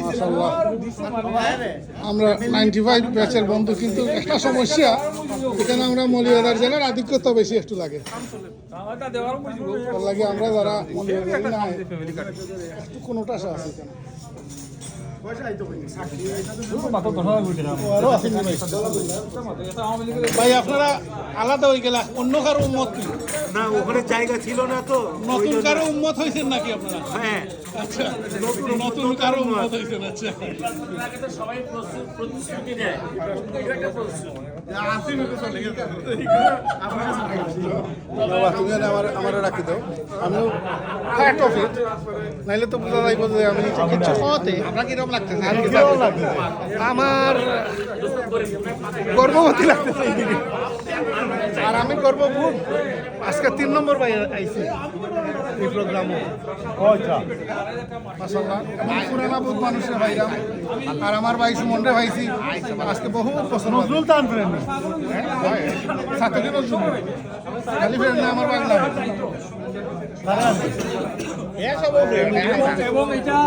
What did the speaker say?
মাশাআল্লাহ আমরা 95 ব্যাচের বন্ধু, কিন্তু একটা সমস্যা এখানে আমরা মৌলভীবাজার জেলার আধিক্যতা বেশি একটু লাগে। তার লাগে আমরা যারা মৌলভীবাজার না একটু কোনোটা আছে এখানে ভাই আপনারা আলাদা হয়ে গেলা, অন্য কারো উম্মত কি না, ওখানে জায়গা ছিল না তো। নতুন কারো উম্মত হয়েছেন নাকি আপনারা? হ্যাঁ, আচ্ছা, নতুন কারো উম্মত হয়েছেন। আচ্ছা, সবাই প্রতিশ্রুতি দেয়। আমার রাখি দাও, আমিও ফ্যাট অফ ইট, নাইলে তো বোঝা যাইব যে আমি কিছু খাওয়াতে আপনার কিরকম লাগতেছে। আমার গর্ভবতী লাগতেছে এইদিকে, আর আমি গর্ববোধ আজকে 3 নম্বর ভাই আইছি এই প্রোগ্রামে। মাশাআল্লাহ পুরানা বহুত মানুষের ভাইরাম, আর আমার ভাই সুমন রে ভাইছি আজকে বহুত পছন্দ। নজরুল তো আনবেন সাথে নজরুল খালি ফেরেন না আমার বাংলা এবং এটা